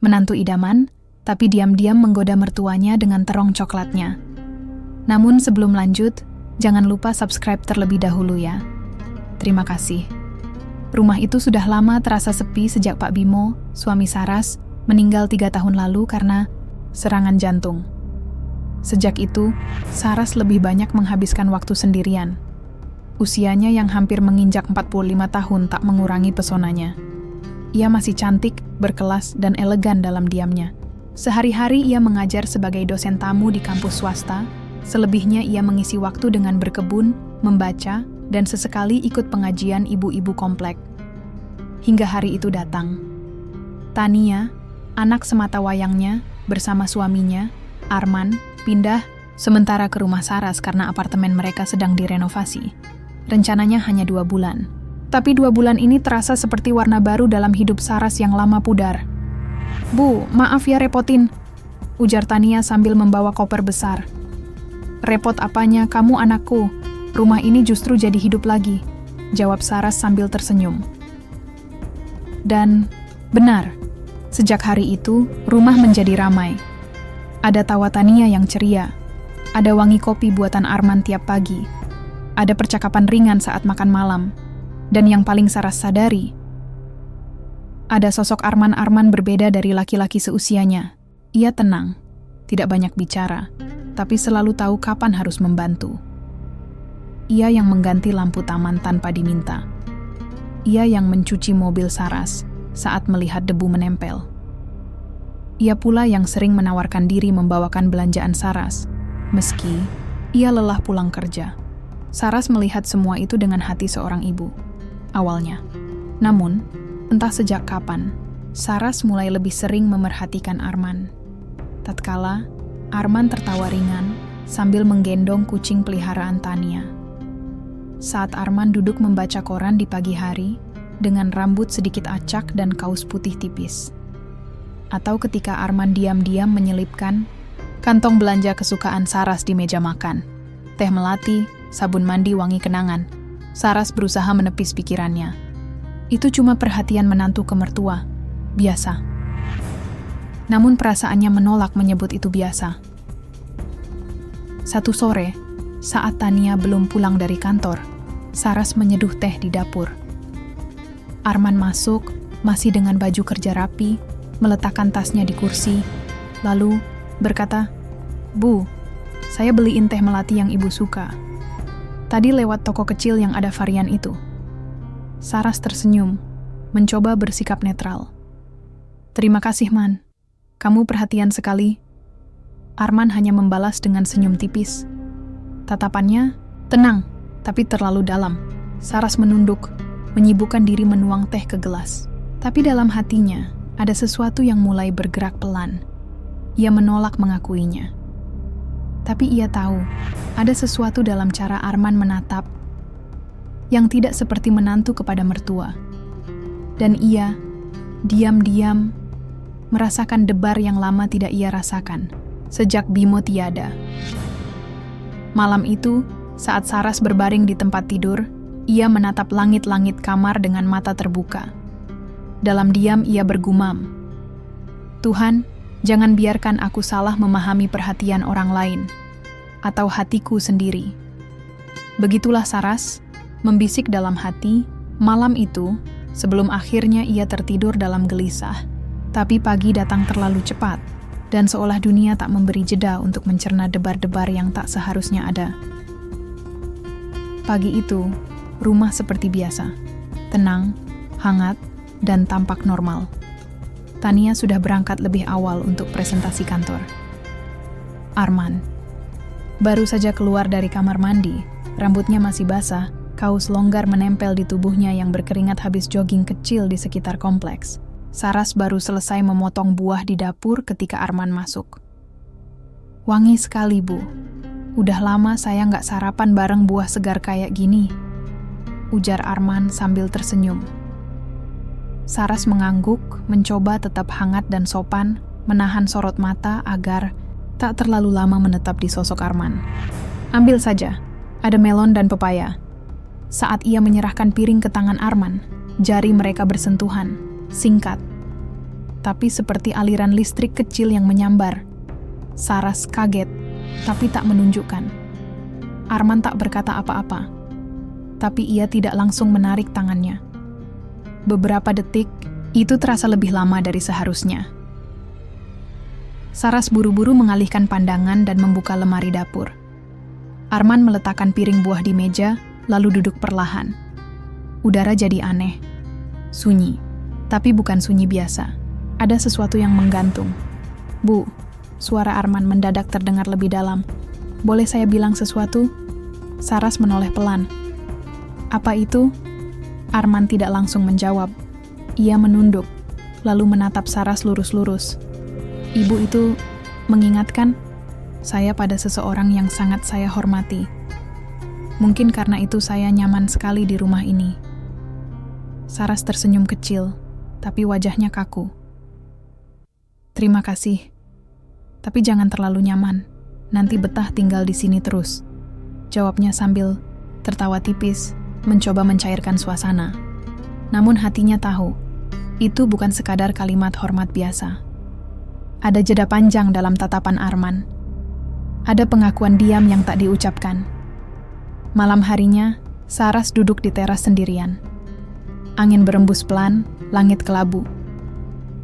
menantu idaman, tapi diam-diam menggoda mertuanya dengan terong coklatnya. Namun sebelum lanjut, jangan lupa subscribe terlebih dahulu ya. Terima kasih. Rumah itu sudah lama terasa sepi sejak Pak Bimo, suami Saras, meninggal 3 tahun lalu karena serangan jantung. Sejak itu, Saras lebih banyak menghabiskan waktu sendirian. Usianya yang hampir menginjak 45 tahun tak mengurangi pesonanya. Ia masih cantik, berkelas, dan elegan dalam diamnya. Sehari-hari ia mengajar sebagai dosen tamu di kampus swasta, selebihnya ia mengisi waktu dengan berkebun, membaca, dan sesekali ikut pengajian ibu-ibu komplek. Hingga hari itu datang. Tania, anak semata wayangnya, bersama suaminya, Arman, pindah sementara ke rumah Saras karena apartemen mereka sedang direnovasi. Rencananya hanya 2 bulan. Tapi 2 bulan ini terasa seperti warna baru dalam hidup Saras yang lama pudar. "Bu, maaf ya repotin," ujar Tania sambil membawa koper besar. "Repot apanya, kamu anakku. Rumah ini justru jadi hidup lagi," jawab Saras sambil tersenyum. Dan benar, sejak hari itu rumah menjadi ramai. Ada tawa Tania yang ceria, ada wangi kopi buatan Arman tiap pagi, ada percakapan ringan saat makan malam, dan yang paling Saras sadari, ada sosok Arman berbeda dari laki-laki seusianya. Ia tenang, tidak banyak bicara, tapi selalu tahu kapan harus membantu. Ia yang mengganti lampu taman tanpa diminta. Ia yang mencuci mobil Saras saat melihat debu menempel. Ia pula yang sering menawarkan diri membawakan belanjaan Saras, meski ia lelah pulang kerja. Saras melihat semua itu dengan hati seorang ibu, awalnya. Namun, entah sejak kapan, Saras mulai lebih sering memerhatikan Arman. Tatkala, Arman tertawa ringan sambil menggendong kucing peliharaan Tania. Saat Arman duduk membaca koran di pagi hari, dengan rambut sedikit acak dan kaus putih tipis. Atau ketika Arman diam-diam menyelipkan kantong belanja kesukaan Saras di meja makan. Teh melati, sabun mandi wangi kenangan. Saras berusaha menepis pikirannya. Itu cuma perhatian menantu ke mertua. Biasa. Namun perasaannya menolak menyebut itu biasa. Satu sore, saat Tania belum pulang dari kantor, Saras menyeduh teh di dapur. Arman masuk, masih dengan baju kerja rapi, meletakkan tasnya di kursi, lalu berkata, "Bu, saya beliin teh melati yang ibu suka. Tadi lewat toko kecil yang ada varian itu." Saras tersenyum, mencoba bersikap netral. "Terima kasih, Man. Kamu perhatian sekali." Arman hanya membalas dengan senyum tipis. Tatapannya tenang, tapi terlalu dalam. Saras menunduk, menyibukkan diri menuang teh ke gelas. Tapi dalam hatinya, ada sesuatu yang mulai bergerak pelan. Ia menolak mengakuinya. Tapi ia tahu, ada sesuatu dalam cara Arman menatap yang tidak seperti menantu kepada mertua. Dan ia, diam-diam, merasakan debar yang lama tidak ia rasakan, sejak Bimo tiada. Malam itu, saat Saras berbaring di tempat tidur, ia menatap langit-langit kamar dengan mata terbuka. Dalam diam ia bergumam, "Tuhan, jangan biarkan aku salah memahami perhatian orang lain, atau hatiku sendiri." Begitulah Saras, membisik dalam hati, malam itu, sebelum akhirnya ia tertidur dalam gelisah. Tapi pagi datang terlalu cepat, dan seolah dunia tak memberi jeda untuk mencerna debar-debar yang tak seharusnya ada. Pagi itu, rumah seperti biasa, tenang, hangat, dan tampak normal. Tania sudah berangkat lebih awal untuk presentasi kantor. Arman baru saja keluar dari kamar mandi, rambutnya masih basah, kaus longgar menempel di tubuhnya yang berkeringat habis jogging kecil di sekitar kompleks. Saras baru selesai memotong buah di dapur ketika Arman masuk. "Wangi sekali, Bu. Udah lama saya nggak sarapan bareng buah segar kayak gini," ujar Arman sambil tersenyum. Saras mengangguk, mencoba tetap hangat dan sopan, menahan sorot mata agar tak terlalu lama menetap di sosok Arman. "Ambil saja, ada melon dan pepaya." Saat ia menyerahkan piring ke tangan Arman, jari mereka bersentuhan, singkat. tapi seperti aliran listrik kecil yang menyambar. Saras kaget, tapi tak menunjukkan. Arman tak berkata apa-apa, tapi ia tidak langsung menarik tangannya. Beberapa detik, itu terasa lebih lama dari seharusnya. Saras buru-buru mengalihkan pandangan dan membuka lemari dapur. Arman meletakkan piring buah di meja, lalu duduk perlahan. Udara jadi aneh. Sunyi, tapi bukan sunyi biasa. Ada sesuatu yang menggantung. "Bu," suara Arman mendadak terdengar lebih dalam. "Boleh saya bilang sesuatu?" Saras menoleh pelan. "Apa itu?" Arman tidak langsung menjawab. Ia menunduk, lalu menatap Saras lurus-lurus. "Ibu itu mengingatkan saya pada seseorang yang sangat saya hormati. Mungkin karena itu saya nyaman sekali di rumah ini." Saras tersenyum kecil, tapi wajahnya kaku. "Terima kasih, tapi jangan terlalu nyaman. Nanti betah tinggal di sini terus," jawabnya sambil tertawa tipis, mencoba mencairkan suasana. Namun hatinya tahu, itu bukan sekadar kalimat hormat biasa. Ada jeda panjang dalam tatapan Arman. Ada pengakuan diam yang tak diucapkan. Malam harinya, Saras duduk di teras sendirian. Angin berembus pelan, langit kelabu.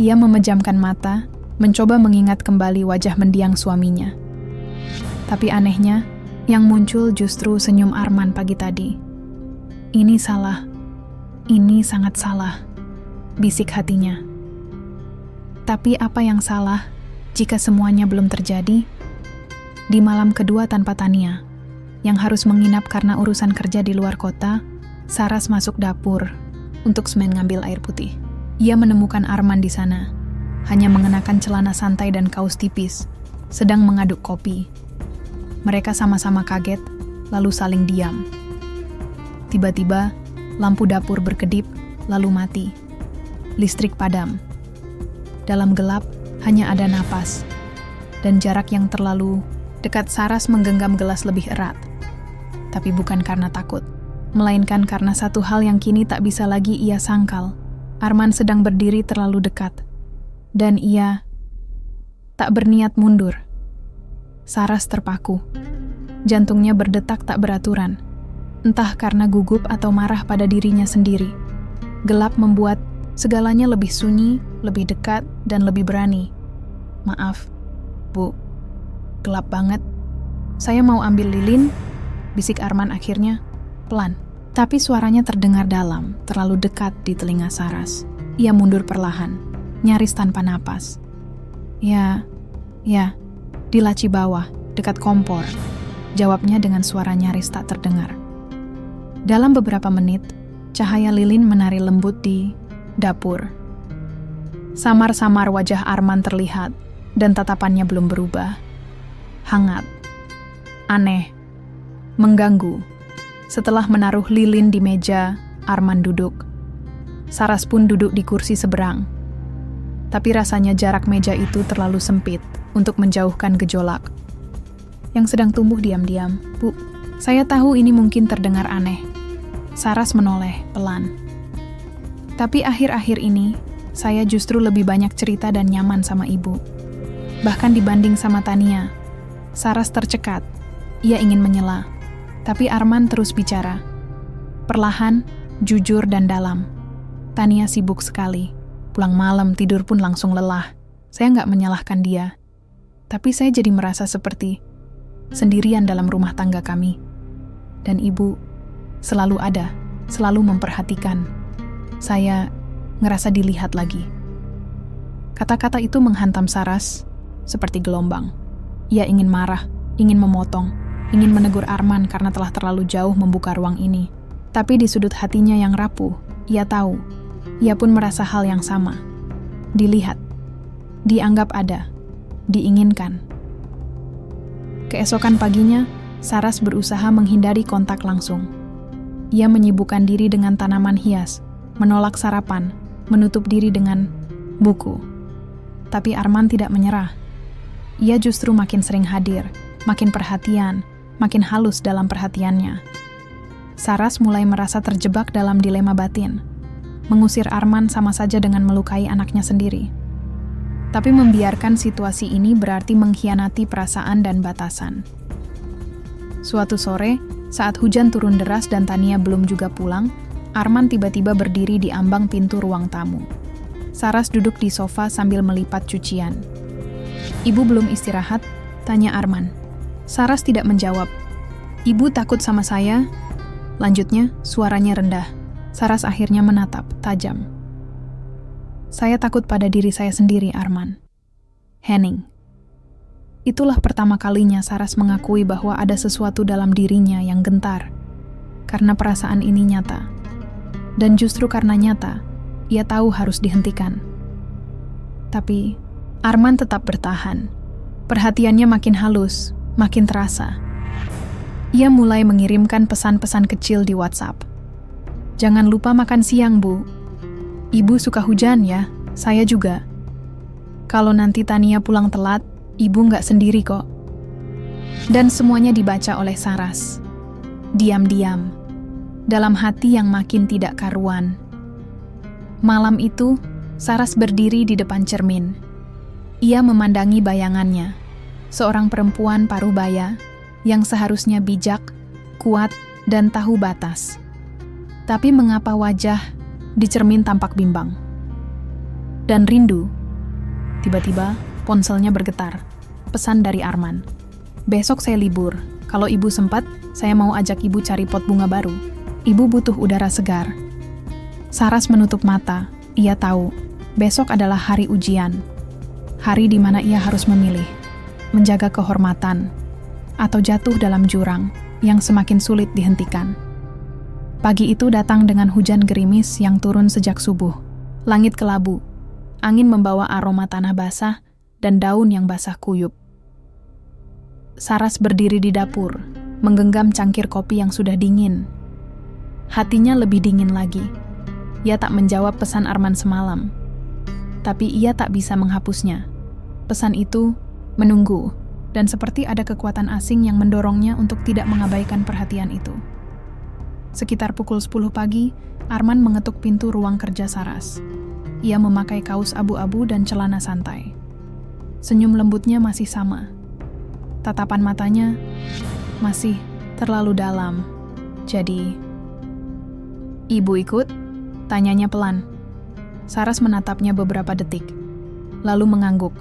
Ia memejamkan mata, mencoba mengingat kembali wajah mendiang suaminya. Tapi anehnya, yang muncul justru senyum Arman pagi tadi. "Ini salah. Ini sangat salah," bisik hatinya. Tapi apa yang salah jika semuanya belum terjadi? Di malam kedua tanpa Tania, yang harus menginap karena urusan kerja di luar kota, Saras masuk dapur untuk mengambil air putih. Ia menemukan Arman di sana, hanya mengenakan celana santai dan kaos tipis, sedang mengaduk kopi. Mereka sama-sama kaget, lalu saling diam. Tiba-tiba, lampu dapur berkedip, lalu mati. Listrik padam. Dalam gelap, hanya ada napas. Dan jarak yang terlalu dekat. Saras menggenggam gelas lebih erat. Tapi bukan karena takut, melainkan karena satu hal yang kini tak bisa lagi ia sangkal. Arman sedang berdiri terlalu dekat. Dan ia tak berniat mundur. Saras terpaku. Jantungnya berdetak tak beraturan. Entah karena gugup atau marah pada dirinya sendiri. Gelap membuat segalanya lebih sunyi, lebih dekat, dan lebih berani. "Maaf, Bu. Gelap banget. Saya mau ambil lilin," bisik Arman akhirnya, pelan. Tapi suaranya terdengar dalam, terlalu dekat di telinga Saras. Ia mundur perlahan, nyaris tanpa napas. Ya, di laci bawah, dekat kompor," jawabnya dengan suara nyaris tak terdengar. Dalam beberapa menit, cahaya lilin menari lembut di dapur. Samar-samar wajah Arman terlihat, dan tatapannya belum berubah. Hangat, aneh, mengganggu. Setelah menaruh lilin di meja, Arman duduk. Saras pun duduk di kursi seberang. Tapi rasanya jarak meja itu terlalu sempit untuk menjauhkan gejolak yang sedang tumbuh diam-diam. "Bu, saya tahu ini mungkin terdengar aneh." Saras menoleh pelan. "Tapi akhir-akhir ini, saya justru lebih banyak cerita dan nyaman sama ibu. Bahkan dibanding sama Tania." Saras tercekat. Ia ingin menyela. Tapi Arman terus bicara. Perlahan, jujur dan dalam. "Tania sibuk sekali. Pulang malam, tidur pun langsung lelah. Saya nggak menyalahkan dia. Tapi saya jadi merasa seperti sendirian dalam rumah tangga kami. Dan ibu selalu ada, selalu memperhatikan. Saya ngerasa dilihat lagi." Kata-kata itu menghantam Saras seperti gelombang. Ia ingin marah, ingin memotong, ingin menegur Arman karena telah terlalu jauh membuka ruang ini. Tapi di sudut hatinya yang rapuh, ia tahu, ia pun merasa hal yang sama. Dilihat, dianggap ada, diinginkan. Keesokan paginya, Saras berusaha menghindari kontak langsung. Ia menyibukkan diri dengan tanaman hias, menolak sarapan, menutup diri dengan buku. Tapi Arman tidak menyerah. Ia justru makin sering hadir, makin perhatian, makin halus dalam perhatiannya. Saras mulai merasa terjebak dalam dilema batin. Mengusir Arman sama saja dengan melukai anaknya sendiri. Tapi membiarkan situasi ini berarti mengkhianati perasaan dan batasan. Suatu sore, saat hujan turun deras dan Tania belum juga pulang, Arman tiba-tiba berdiri di ambang pintu ruang tamu. Saras duduk di sofa sambil melipat cucian. "Ibu belum istirahat?" tanya Arman. Saras tidak menjawab. "Ibu takut sama saya?" Lanjutnya, suaranya rendah. Saras akhirnya menatap, tajam. "Saya takut pada diri saya sendiri, Arman." Henning. Itulah pertama kalinya Saras mengakui bahwa ada sesuatu dalam dirinya yang gentar. Karena perasaan ini nyata. Dan justru karena nyata, ia tahu harus dihentikan. Tapi, Arman tetap bertahan. Perhatiannya makin halus, makin terasa. Ia mulai mengirimkan pesan-pesan kecil di WhatsApp. "Jangan lupa makan siang, Bu. Ibu suka hujan ya, saya juga. Kalau nanti Tania pulang telat, Ibu nggak sendiri kok." Dan semuanya dibaca oleh Saras. Diam-diam, dalam hati yang makin tidak karuan. Malam itu, Saras berdiri di depan cermin. Ia memandangi bayangannya, seorang perempuan parubaya yang seharusnya bijak, kuat, dan tahu batas. Tapi mengapa wajah di cermin tampak bimbang dan rindu? Tiba-tiba ponselnya bergetar. Pesan dari Arman. "Besok saya libur. Kalau ibu sempat, saya mau ajak ibu cari pot bunga baru. Ibu butuh udara segar." Saras menutup mata. Ia tahu, besok adalah hari ujian. Hari di mana ia harus memilih, menjaga kehormatan, atau jatuh dalam jurang yang semakin sulit dihentikan. Pagi itu datang dengan hujan gerimis yang turun sejak subuh. Langit kelabu, angin membawa aroma tanah basah dan daun yang basah kuyup. Saras berdiri di dapur, menggenggam cangkir kopi yang sudah dingin. Hatinya lebih dingin lagi. Ia tak menjawab pesan Arman semalam. Tapi ia tak bisa menghapusnya. Pesan itu menunggu, dan seperti ada kekuatan asing yang mendorongnya untuk tidak mengabaikan perhatian itu. Sekitar pukul 10 pagi, Arman mengetuk pintu ruang kerja Saras. Ia memakai kaos abu-abu dan celana santai. Senyum lembutnya masih sama. Tatapan matanya masih terlalu dalam. Jadi, "Ibu ikut?" tanyanya pelan. Saras menatapnya beberapa detik, lalu mengangguk.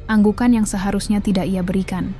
Anggukan yang seharusnya tidak ia berikan.